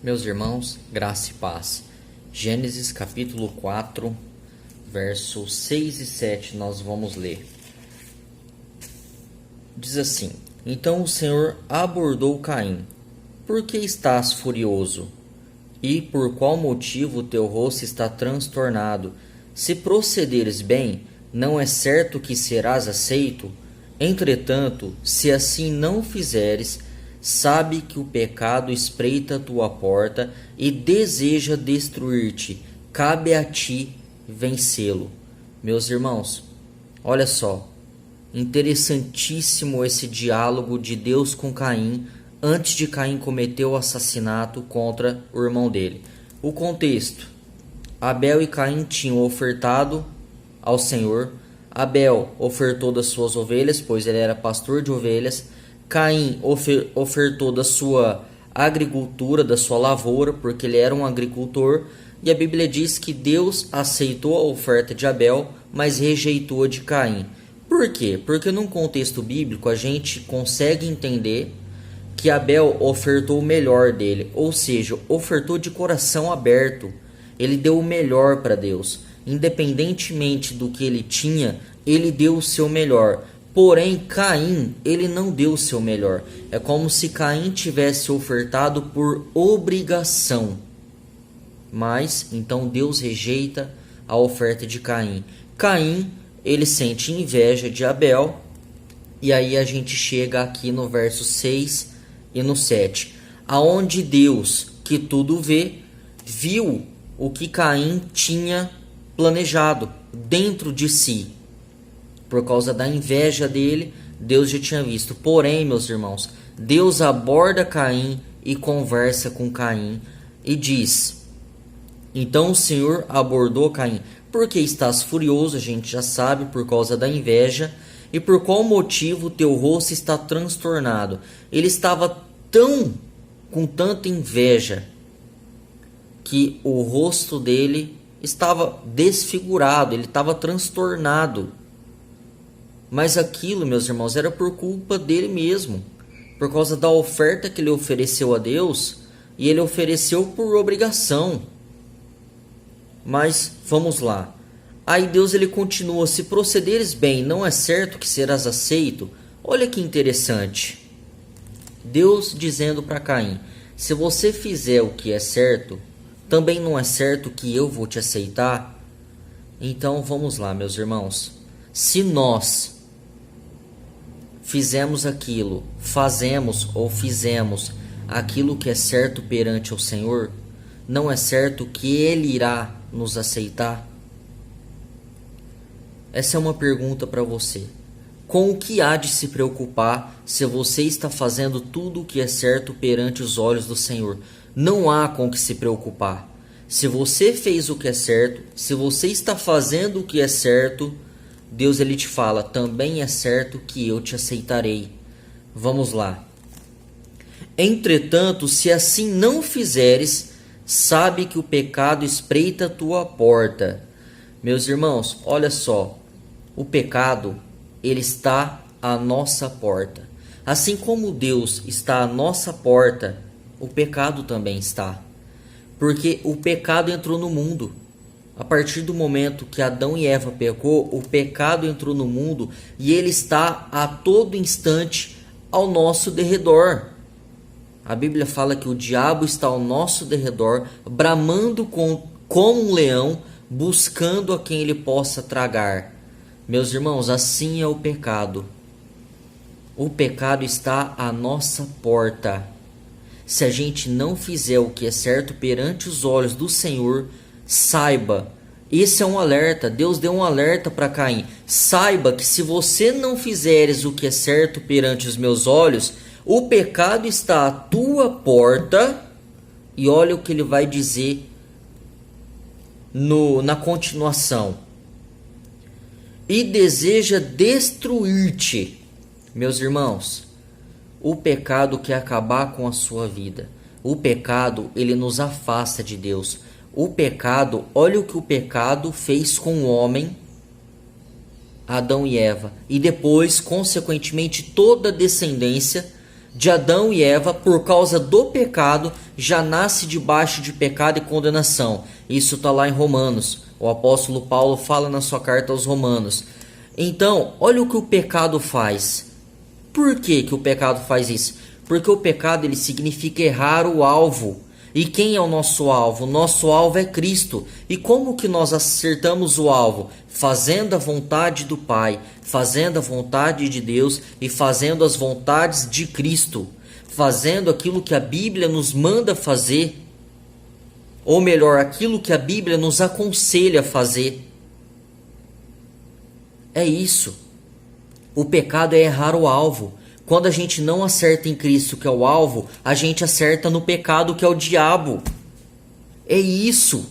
Meus irmãos, graça e paz. Gênesis capítulo 4, versos 6 e 7 nós vamos ler. Diz assim: Então o Senhor abordou Caim: Por que estás furioso? E por qual motivo teu rosto está transtornado? Se procederes bem, não é certo que serás aceito? Entretanto, se assim não fizeres, sabe que o pecado espreita a tua porta e deseja destruir-te. Cabe a ti vencê-lo. Meus irmãos, olha só, interessantíssimo esse diálogo de Deus com Caim antes de Caim cometer o assassinato contra o irmão dele. O contexto: Abel e Caim tinham ofertado ao Senhor. Abel ofertou das suas ovelhas, pois ele era pastor de ovelhas. Caim ofertou da sua agricultura, da sua lavoura, porque ele era um agricultor. E a Bíblia diz que Deus aceitou a oferta de Abel, mas rejeitou a de Caim. Por quê? Porque num contexto bíblico a gente consegue entender que Abel ofertou o melhor dele, ou seja, ofertou de coração aberto. Ele deu o melhor para Deus. Independentemente do que ele tinha, ele deu o seu melhor. Porém, Caim, ele não deu o seu melhor. É como se Caim tivesse ofertado por obrigação. Mas, então Deus rejeita a oferta de Caim. Caim, ele sente inveja de Abel. E aí a gente chega aqui no verso 6 e no 7. Aonde Deus, que tudo vê, viu o que Caim tinha planejado dentro de si. Por causa da inveja dele, Deus já tinha visto. Porém, meus irmãos, Deus aborda Caim e conversa com Caim e diz: Então o Senhor abordou Caim: Por que estás furioso? A gente já sabe, por causa da inveja. E por qual motivo teu rosto está transtornado? Ele estava com tanta inveja, que o rosto dele estava desfigurado, ele estava transtornado. Mas aquilo, meus irmãos, era por culpa dele mesmo, por causa da oferta que ele ofereceu a Deus, e ele ofereceu por obrigação. Mas vamos lá. Aí Deus ele continua: Se procederes bem, não é certo que serás aceito? Olha que interessante. Deus dizendo para Caim: se você fizer o que é certo, também não é certo que eu vou te aceitar? Então vamos lá, meus irmãos. Se nós fazemos ou fizemos aquilo que é certo perante o Senhor, não é certo que Ele irá nos aceitar? Essa é uma pergunta para você. Com o que há de se preocupar se você está fazendo tudo o que é certo perante os olhos do Senhor? Não há com o que se preocupar. Se você fez o que é certo, se você está fazendo o que é certo, Deus ele te fala: também é certo que eu te aceitarei. Vamos lá. Entretanto, se assim não fizeres, sabe que o pecado espreita a tua porta. Meus irmãos, olha só. O pecado, ele está à nossa porta. Assim como Deus está à nossa porta, o pecado também está. Porque o pecado entrou no mundo. A partir do momento que Adão e Eva pecou, o pecado entrou no mundo e ele está a todo instante ao nosso derredor. A Bíblia fala que o diabo está ao nosso derredor, bramando como um leão, buscando a quem ele possa tragar. Meus irmãos, assim é o pecado. O pecado está à nossa porta. Se a gente não fizer o que é certo perante os olhos do Senhor, saiba, esse é um alerta. Deus deu um alerta para Caim. Saiba que se você não fizeres o que é certo perante os meus olhos, o pecado está à tua porta. E olha o que ele vai dizer na continuação: e deseja destruir-te. Meus irmãos, o pecado quer acabar com a sua vida. O pecado, ele nos afasta de Deus. O pecado, olha o que o pecado fez com o homem, Adão e Eva. E depois, consequentemente, toda a descendência de Adão e Eva, por causa do pecado, já nasce debaixo de pecado e condenação. Isso está lá em Romanos. O apóstolo Paulo fala na sua carta aos Romanos. Então, olha o que o pecado faz. Por que que o pecado faz isso? Porque o pecado ele significa errar o alvo. E quem é o nosso alvo? O nosso alvo é Cristo. E como que nós acertamos o alvo? Fazendo a vontade do Pai, fazendo a vontade de Deus e fazendo as vontades de Cristo. Fazendo aquilo que a Bíblia nos manda fazer. Ou melhor, aquilo que a Bíblia nos aconselha a fazer. É isso. O pecado é errar o alvo. Quando a gente não acerta em Cristo, que é o alvo, a gente acerta no pecado, que é o diabo. É isso.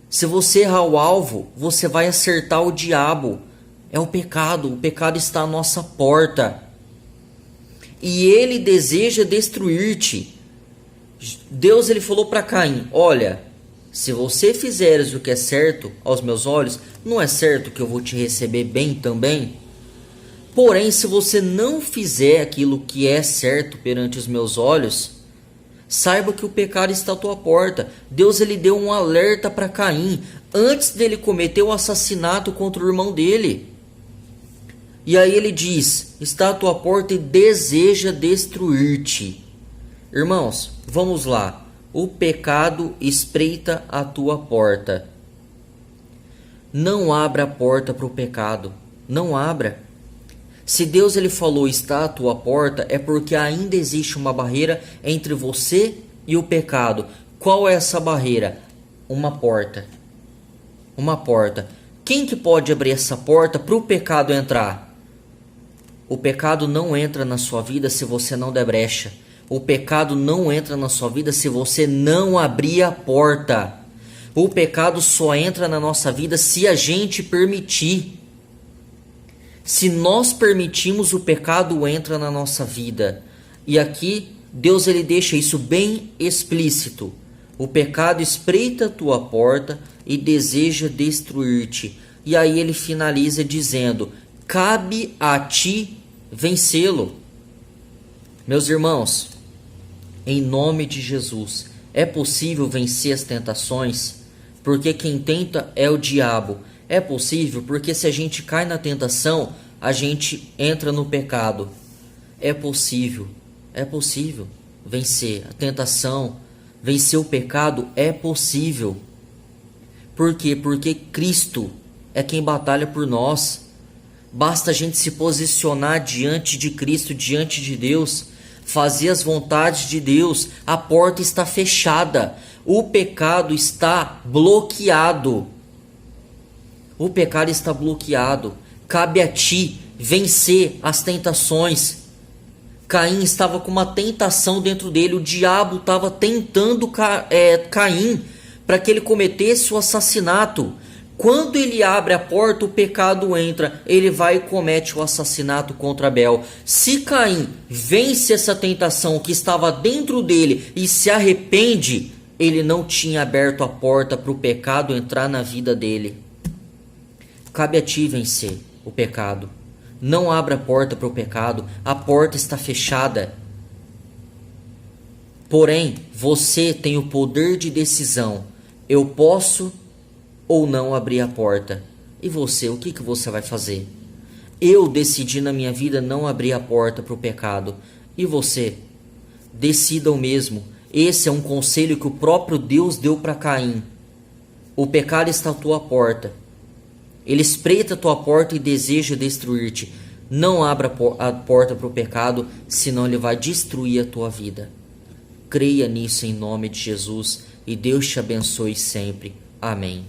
Se você errar o alvo, você vai acertar o diabo. É o pecado. O pecado está à nossa porta. E ele deseja destruir-te. Deus ele falou para Caim, olha, se você fizeres o que é certo aos meus olhos, não é certo que eu vou te receber bem também? Porém, se você não fizer aquilo que é certo perante os meus olhos, saiba que o pecado está à tua porta. Deus ele deu um alerta para Caim antes dele cometer o assassinato contra o irmão dele. E aí ele diz, está à tua porta e deseja destruir-te. Irmãos, vamos lá. O pecado espreita a tua porta. Não abra a porta para o pecado. Não abra. Se Deus ele falou está à tua porta, é porque ainda existe uma barreira entre você e o pecado. Qual é essa barreira? Uma porta. Uma porta. Quem que pode abrir essa porta para o pecado entrar? O pecado não entra na sua vida se você não der brecha. O pecado não entra na sua vida se você não abrir a porta. O pecado só entra na nossa vida se a gente permitir. Se nós permitimos, o pecado entra na nossa vida. E aqui Deus ele deixa isso bem explícito. O pecado espreita a tua porta e deseja destruir-te. E aí ele finaliza dizendo, cabe a ti vencê-lo. Meus irmãos, em nome de Jesus, é possível vencer as tentações? Porque quem tenta é o diabo. É possível porque se a gente cai na tentação, a gente entra no pecado. É possível vencer a tentação, vencer o pecado, é possível. Por quê? Porque Cristo é quem batalha por nós. Basta a gente se posicionar diante de Cristo, diante de Deus, fazer as vontades de Deus. A porta está fechada, o pecado está bloqueado. O pecado está bloqueado. Cabe a ti vencer as tentações. Caim estava com uma tentação dentro dele. O diabo estava tentando Caim para que ele cometesse o assassinato. Quando ele abre a porta, o pecado entra. Ele vai e comete o assassinato contra Abel. Se Caim vence essa tentação que estava dentro dele e se arrepende, ele não tinha aberto a porta para o pecado entrar na vida dele. Cabe a ti vencer o pecado. Não abra a porta para o pecado. A porta está fechada. Porém, você tem o poder de decisão. Eu posso ou não abrir a porta. E você, o que você vai fazer? Eu decidi na minha vida não abrir a porta para o pecado. E você? Decida o mesmo. Esse é um conselho que o próprio Deus deu para Caim. O pecado está à tua porta. Ele espreita a tua porta e deseja destruir-te. Não abra a porta para o pecado, senão ele vai destruir a tua vida. Creia nisso em nome de Jesus e Deus te abençoe sempre. Amém.